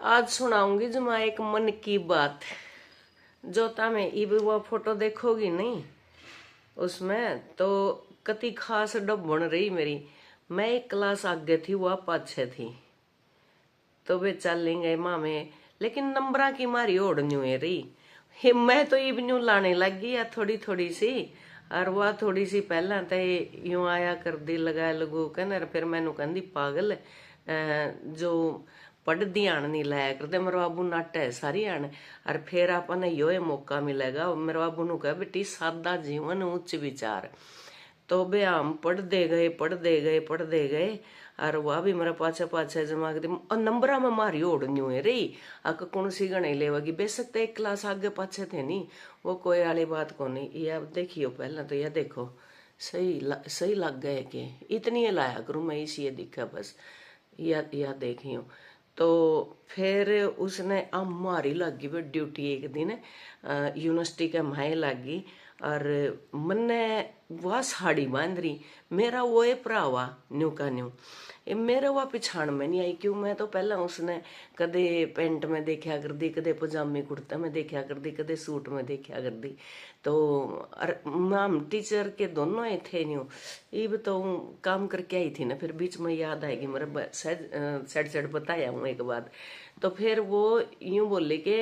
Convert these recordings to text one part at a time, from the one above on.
आज सुनाऊंगी जो मैं एक मन की बात। जो में इब वो फोटो देखोगी नहीं उसमें तो कति खास डब बन रही मेरी। मैं एक क्लास आगे थी, वह पाछे थी, तो वे चल गए मामे, लेकिन नंबरा की मारी ओढ़ न्यू रही। मैं तो इब न्यू लाने लग गई या थोड़ी थोड़ी सी, और वह थोड़ी सी पहला तो यूं आया कर दी लगा लगू कहना। फिर मैनू कहती पागल जो पढ़ दी आन नहीं लाया करते, मेरे बाबू नाट है सारी आन। और फिर अपन यो मौका मिलेगा, मेरे बाबू नु कह बेटी सादा जीवन उच्च विचार। तो बे हम पढ़ते गए पढ़ते गए पढ़ते गए, और वह भी मेरा पाछे पाछे जमा कर और नंबरा में मारी ओढ़ न्यू है रही। अक कौन सी गणे लेवगी, बेशक तो एक क्लास आगे पाछे थे नहीं, वो कोई वाली बात को नहीं। ये अब देखियो पहले तो यह देखो सही लग गए कि इतनी लाया करूँ मैं, इसी ये दिखा बस या देखियो। तो फिर उसने मारी लगी वे ड्यूटी एक दिन यूनिवर्सिटी के माए लगी, और मन्ने वह साड़ी बांध रही, मेरा वो भरावा न्यू का न्यू मेरे वह पिछाण में नहीं आई। क्यों, मैं तो पहला उसने कदे पेंट में देखा कर दी, कदे पजामी कुर्ता में देखा कर दी, कदे सूट में देखा कर दी। तो हम टीचर के दोनों ही थे न्यू। इब तो काम करके आई थी ना, फिर बीच में याद आएगी मेरा सेड बताया हूँ एक बात। तो फिर वो यूं बोले कि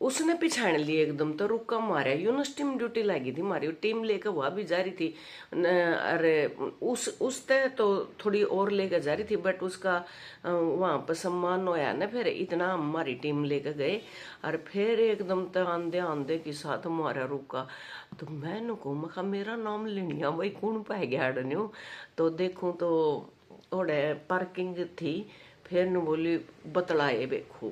उसने पिछाड़ ली एकदम, तो रुका मारा। यूनिवर्सिटी में ड्यूटी लगी थी मारी, टीम लेकर वह भी जा रही थी। अरे उसते तो थोड़ी और लेकर जा रही थी, बट उसका वहां पर सम्मान होया ना। फिर इतना हमारी टीम लेकर गए, और फिर एकदम तो आंधे आंधे के साथ मारा रुका। तो मैं नुको मखा मेरा नाम लेनिया भाई कौन पाए गया न्यू। तो देखूं तो ओडे पार्किंग थी। फिर न बोली बतलाए बेखू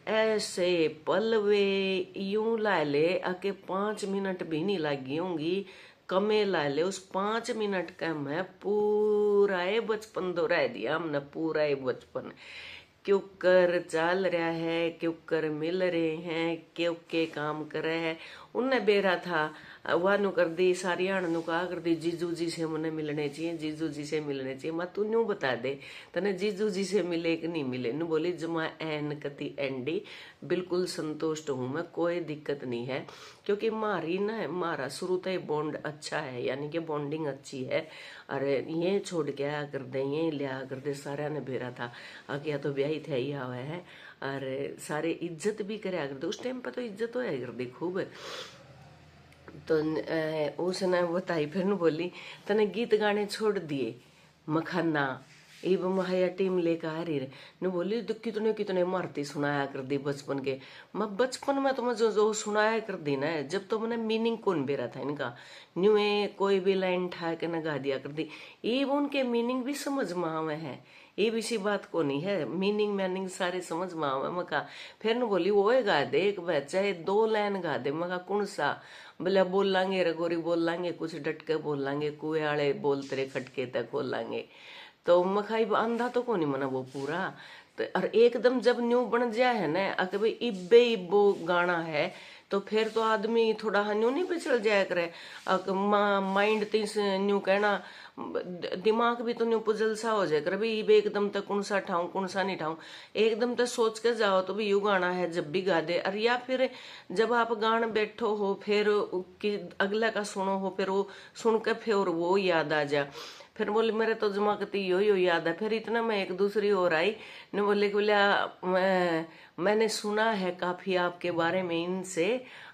ऐसे पलवे यूं ला ले आके 5 मिनट भी नहीं लगी होंगी, कमे ला ले। उस 5 मिनट का मैं पूरा बचपन दोहरा दिया हमने, पूरा बचपन। क्यों कर चल रहा है, क्यों कर मिल रहे हैं, क्यों के काम कर रहे हैं। उनने बेरा था वह नु कर दी सारी आण नु कहा कर दी जीजू जी से मुझे मिलने चाहिए, जीजू जी से मिलने चाहिए। मैं तू न्यू बता दे तने जीजू जी से मिले कि नहीं मिले। नु बोली जमा एन कति एंडी बिल्कुल संतुष्ट हूं मैं, कोई दिक्कत नहीं है। क्योंकि मारी ना मारा शुरू तो बॉन्ड अच्छा है, यानी कि बॉन्डिंग अच्छी है। अरे ये छोड़ के आया कर दे, ये लिया कर दे, सारा ने बेरा था आगे तो ब्याही थे ही हुआ है। और सारे इज्जत भी करे कर दे, उस टाइम पर तो इज्जत होया कर दी खूब। तो उसने बताई, फिर न बोली तने गीत गाने छोड़ दिए मखाना इब महाया टीम लेकर आ रही न। बोली तो कितने कितने मारती सुनाया कर दी बचपन के। मैं बचपन में तो मैं जो सुनाया कर दी ना, जब तो मैंने मीनिंग कौन बेरा था इनका, न्यू कोई भी लाइन ठा के न गा दिया कर दी। इब उनके मीनिंग भी समझ में आवे है, ये भी इसी बात को नहीं है, मीनिंग मैनिंग सारे समझ में आवे मका। फिर न बोली वो गा दे एक चाहे 2 लाइन गा दे। मका कौन सा, बोले बोल लांगे रगोरी बोल लांगे, कुछ डट के बोल लांगे, कुएं आले बोल तेरे खटके तक खोल लांगे। तो मखाई आंधा तो कौन मना वो पूरा। तो और एकदम जब न्यू बन जाए है ना अके भाई इब्बे इब्बो गाना है, तो फिर तो आदमी थोड़ा न्यू नहीं पिछड़ जाया करे। माइंड तीस न्यू कहना दिमाग भी तो न्यू पुजल सा हो जाए करे भाई इबे एकदम तक कौन सा ठाऊं कौन सा नहीं ठाऊं। एकदम तक सोच के जाओ तो भी यू गाना है जब भी गा दे। और या फिर जब आप गान बैठो हो फिर अगला का सुनो हो, फिर वो सुन के फिर वो याद आ जा। फिर बोले मेरे तो जमा कती यो याद है। फिर इतना मैं एक दूसरी और आई ने बोले बोला मैंने सुना है काफी आपके बारे में इनसे,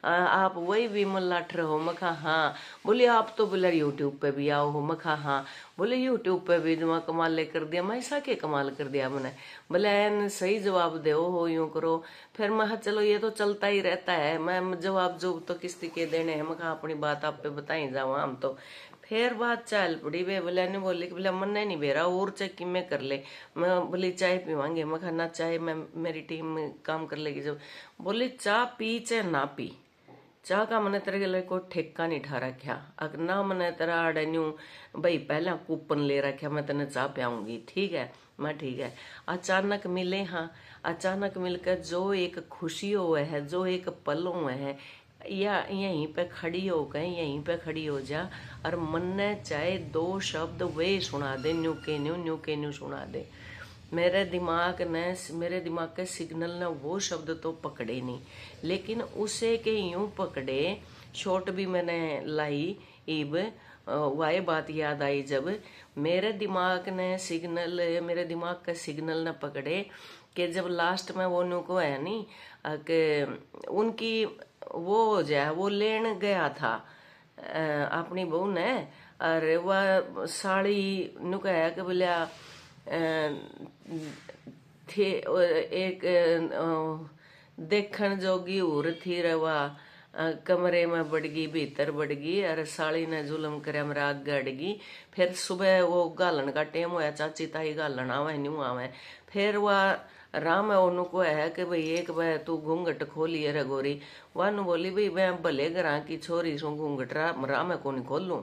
आप वही विमल लाठ रहो। मखा हाँ। बोले आप तो बोले यूट्यूब पे भी आओ हो। मखा हाँ। बोले यूट्यूब पे भी जमा कमाल कर दिया। मैं ऐसा के कमाल कर दिया मैंने। बोले एन सही जवाब दे हो यूं करो। फिर मैं चलो ये तो चलता ही रहता है, मैं जवाब जो तो किस्ती के देने हैं। मखा अपनी बात आप पे बताई जाओ हम तो। फिर बात चल पड़ी वे बोले ने बोले कि बोले मन नहीं बेरा और चाहे कि मैं कर ले। मैं बोली चाय पीवांगे। मैं खाना चाय मैं मेरी टीम में काम कर लेगी। जब बोली चाह पी चाहे ना पी, चाह का मैंने तेरे लिए कोई ठेका नहीं ठा रखा। अगर ना मैंने तेरा अडेन्यू भाई पहला कूपन ले रखा मैं तेने चाह पियाऊंगी, ठीक है। मैं ठीक है। अचानक मिले, हाँ अचानक मिलकर जो एक खुशी हुआ है, जो एक पल हुआ है, या यहीं पे खड़ी हो गए, यहीं पे खड़ी हो जा और मन ने चाहे 2 शब्द वे सुना दे, न्यू के न्यू सुना दे। मेरे दिमाग के सिग्नल ने वो शब्द तो पकड़े नहीं, लेकिन उसे के यूं पकड़े। शॉर्ट भी मैंने लाई इब, वाह बात याद आई जब मेरे दिमाग के सिग्नल न पकड़े कि जब लास्ट में वो नु को है नहीं कि उनकी वो हो जाए, वो लेन गया था अपनी बहू ने, और वह साड़ी नु कहा कि बोलिया थे एक देखण जोगी उर थी रवा, कमरे में बढ़ गई भीतर बढ़ गई, और साड़ी ने जुलम करे मेरा आग गड़ गई। फिर सुबह वो गालन का टेम होया, चाची ताई गालन आवे न्यू आवे। फिर वह राम है ओनू को है कि भाई एक बार तू घूंघट खोलिए रे गोरी। वानू बोली भाई मैं भले घरा की छोरी सू घूंघट राम है को नहीं खोलू,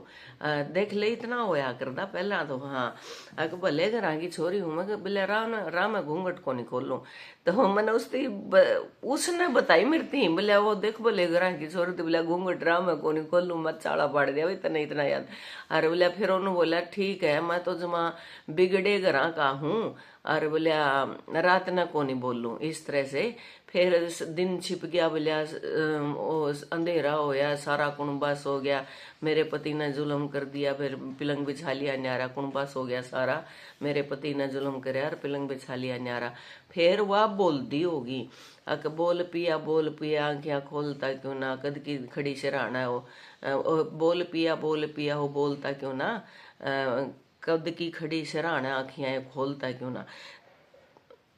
देख ले इतना होया करदा पहला तो। हाँ अगर भले घरा की छोरी हूं मैं, बोले राम है घूंघट को नहीं खोलू। तो मैंने उसने बताई मेरी थी, बोले वो देख भले घरा की छोरी तो बोला घूंघट राम है को नहीं खोलू, मत चाड़ा पाड़ दिया इतना याद। अरे बोला फिर उन्होंने बोला ठीक है मैं तो जमा बिगड़े घरा का हूँ, और बोलिया रात ना को नहीं बोलूं इस तरह से। फिर दिन छिप गया, बोलिया अंधेरा होया, सारा कुणबा सो गया, मेरे पति ने जुल्म कर दिया, फिर पिलंग बिछा लिया न्यारा, कुणबा सो गया सारा, मेरे पति ने जुल्म करे और पिलंग बिछा लिया न्यारा। फिर वह बोलती होगी अक बोल पिया आंखियां खोलता क्यों ना, कद की खड़ी शराना हो, बोल पिया हो बोलता क्यों ना, कद की खड़ी शराना आंखियां खोलता क्यों ना।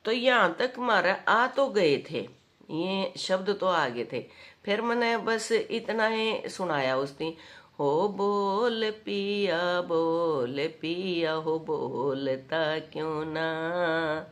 तो यहाँ तक हमारा आ तो गए थे, ये शब्द तो आ गए थे। फिर मैंने बस इतना ही सुनाया उसने, हो बोल पिया हो बोलता क्यों ना,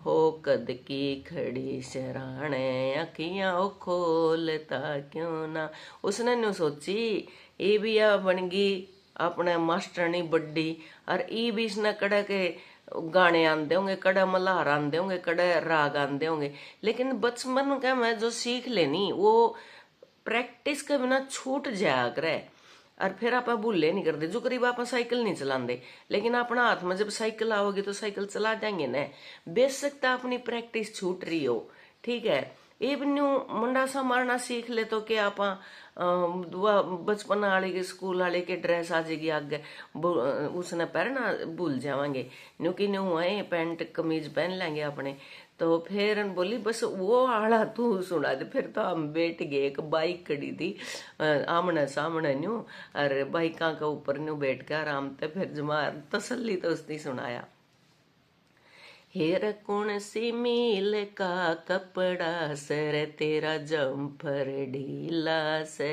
हो कद की खड़ी शराने अखियां खोलता क्यों ना। उसने न्यू सोची ये भी आ बन गई अपने मास्टरनी बड्डी, और ई भी इसने कड़ा के गाने आंदे होंगे, कड़ा मल्हार आंदे होंगे, कड़ा राग आंदे होंगे, लेकिन बचपन का मैं जो सीख लेनी वो प्रैक्टिस के बिना छूट जाया करे। और फिर आप भूले नहीं करते, जो करीब आप साइकिल नहीं चलाते, लेकिन अपना हाथ में जब साइकिल आओगी तो साइकिल चला जाएंगे न। बेशक तो अपनी प्रैक्टिस छूट रही हो, ठीक है, ये न्यू मुंडा सा मारना सीख ले तो क्या आप बचपन वाले के स्कूल वाले के ड्रेस आ जाएगी आगे, उसने पहनना भूल जावांगे, न्यू की न्यू आए पैंट कमीज पहन लेंगे अपने। तो फिर बोली बस वो आला तू सुना दे। फिर तो हम बैठ गए, एक बाइक खड़ी थी आमने सामने न्यू, और बाइका के ऊपर न्यू बैठ के आराम से फिर जमा तसल्ली तो उसने सुनाया। हेर कौन सी मील का कपड़ा सर तेरा जम्फर ढीला से,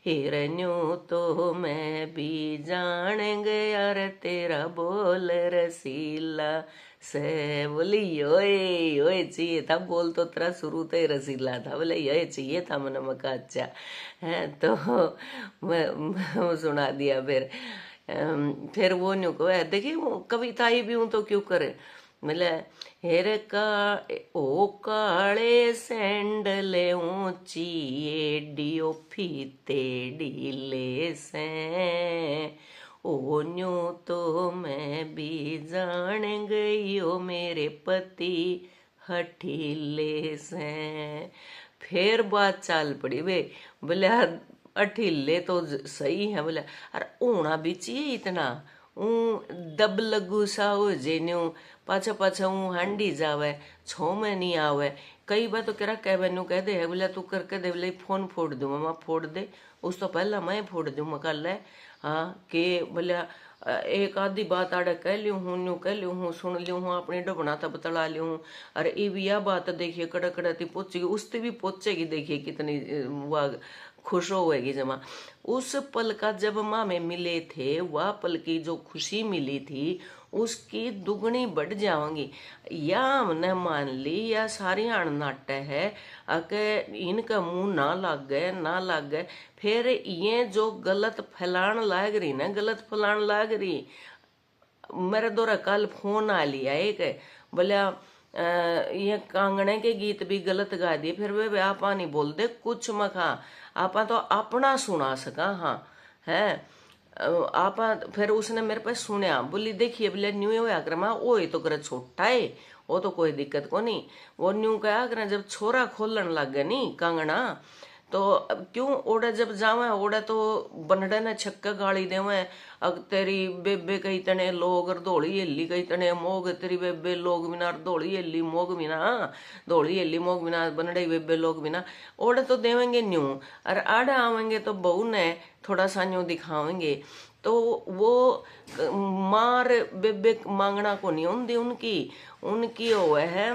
हेर न्यू तो मैं भी जान गया रे तेरा बोल रसीला से। बोली योए योए चाहिए था, बोल तो तेरा शुरू तो ही रसीला था, बोले ये चाहिए था मन मका अच्छा है। तो मैं सुना दिया। फिर वो न्यू को है देखिए वो कविता ही भी हूं तो क्यों करे, मतलब हेर का ओ काले सैंडल ऊंची एडियो फीते ढीले से, ओ न्यू तो मैं भी जान गई हो मेरे पति हठीले से। फिर बात चाल पड़ी वे, बोले अठीले तो सही है, बोले अरे होना भी चाहिए इतना, दब लगू सा हो जे न्यू पाछा पाछा हांडी जावे छो में नहीं आवे। कई बार तो कह कह कह दे बोले तू करके दे, बोले फोन फोड़ दूँ मैं, फोड़ दे उस तो पहला मैं फोड़ दूँ मैं कल है। हाँ के बोले एक आधी बात आड़े कह लियो हूँ, न्यू कह लियो हूँ, सुन लियो हूँ, अपनी डबना तब तला लियो हूँ। अरे ये भी यह बात देखिए कड़ा कड़ा थी पहुंचेगी, उससे भी पहुंचेगी, देखिए कितनी वह खुश होएगी जमा। उस पल का जब माँ में मिले थे, वह पल की जो खुशी मिली थी उसकी दुगनी बढ़ जाओगी। या हमने मान ली या सारी नाट्य है अके इनका मुंह ना लग गए, फिर ये जो गलत फैलान लाग रही ना, गलत फैलान लाग रही। मेरे द्वारा कल फोन आ लिया एक, बोलिया ये कांगड़े के गीत भी गलत गा दिए, फिर वे आपा नहीं बोलते कुछ मखा, आपा तो अपना सुना सका। हाँ है आप फिर उसने मेरे पे सुनया, बोली देखिए बोले न्यू होया कर मैं ओ तो कर छोटा है, वो तो कोई दिक्कत को नहीं। वो न्यू कहा कर जब छोरा खोलन लग गए नी कंगना, तो अब क्यों ओड़े जब जावे ओड़े तो बनड़े ने छक्के गाली देवे, अग तेरी बेबे कई तने लोग और धोली हेली कई तने मोग, तेरी बेबे लोग बिना धोली हेली मोग बिना, धोली हेली मोग बिना बनड़े बेबे लोग बिना, ओड़े तो देवेंगे न्यू। और आड़े आवेंगे तो बहू ने थोड़ा सा न्यू दिखावेंगे, तो वो मार बेबे मांगना को नहीं होती उनकी, उनकी वो है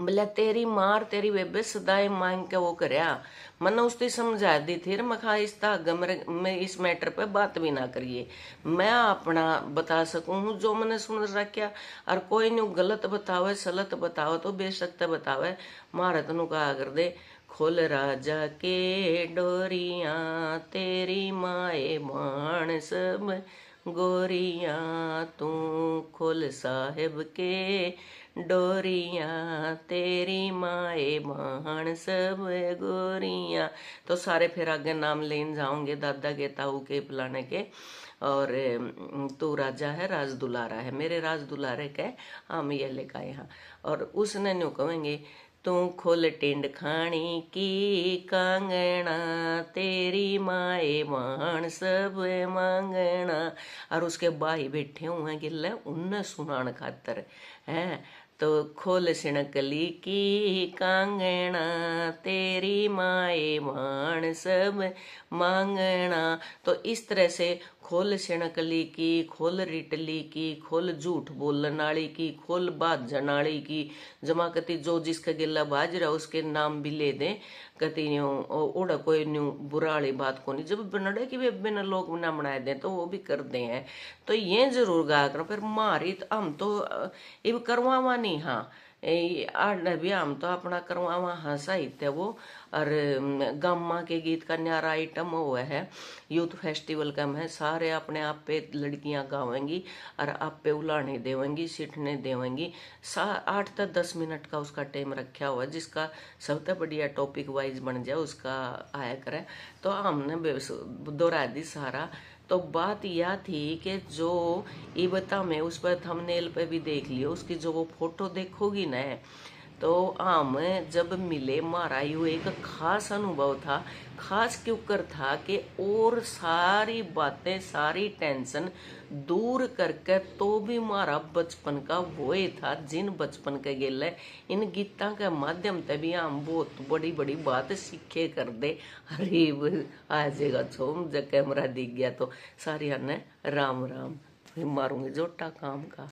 बोले तेरी मार तेरी बेबे सदाई मांग के वो करया। मैंने उसने समझा दी थी मखा इस मैं इस मैटर पे बात भी ना करिए, मैं अपना बता सकूं जो मैंने सुन रखा, और कोई न्यू गलत बतावे सलत बतावे तो बेशक बतावे, मारे तनु कहा कर दे खोल राजा के डोरिया तेरी माए मान सब गोरिया, तू खोल साहेब के डोरिया तेरी माए मान सब गोरिया। तो सारे फिर आगे नाम लेन जाओगे दादा के ताऊ के फलाने के, और तू राजा है राज दुलारा है, मेरे राज दुलारे के हम ये लेकर यहाँ। और उसने न्यू कहेंगे तू खोल टिंड खानी की कांगना तेरी माए मान सब मांगना। और उसके भाई बैठे हुए गिल्ले उनने सुनान खातर है, तो खोल सिणकली की कांगना तेरी माए मान सब मांगना। तो इस तरह से खोल सिणकली की, खोल रिटली की, खोल झूठ बोलने वाली की, खोल बात जनाली की, जमा कति जो जिसका गिल्ला बाज रहा उसके नाम भी ले दे, कति न्यू उड़ा कोई न्यू बुरा वाली बात को नहीं। जब बनड़े की बेबे ने लोग ना बनाए दें तो वो भी कर दे हैं, तो ये जरूर गा करो। फिर मारी तो हम तो इब करवावा नहीं, हाँ आठ भी हम तो अपना करवावा हाँ साहित्य वो। और गामा के गीत का न्यारा आइटम हुआ है, यूथ फेस्टिवल का है, सारे अपने आप पे लड़कियां गावेंगी और आप पे उलाने देवेंगी सीटने देवेंगी। 8 से 10 मिनट का उसका टाइम रखा हुआ है, जिसका सबसे बढ़िया टॉपिक वाइज बन जाए उसका आया करे। तो हमने दोहरा दी सारा। तो बात यह थी कि जो इबता में उस पर थंबनेल पे भी देख लियो, उसकी जो वो फोटो देखोगी ना, तो हम जब मिले मारा यू एक खास अनुभव था। खास क्यों कर था कि और सारी बातें सारी टेंशन दूर करके तो भी मारा बचपन का वो ही था, जिन बचपन के गेले इन गीता के माध्यम से भी हम बहुत बड़ी बड़ी बात सीखे कर दे। अरे आजेगा छोम जब कैमरा दिख गया तो सारी ने राम राम मारूंगी जोटा काम का।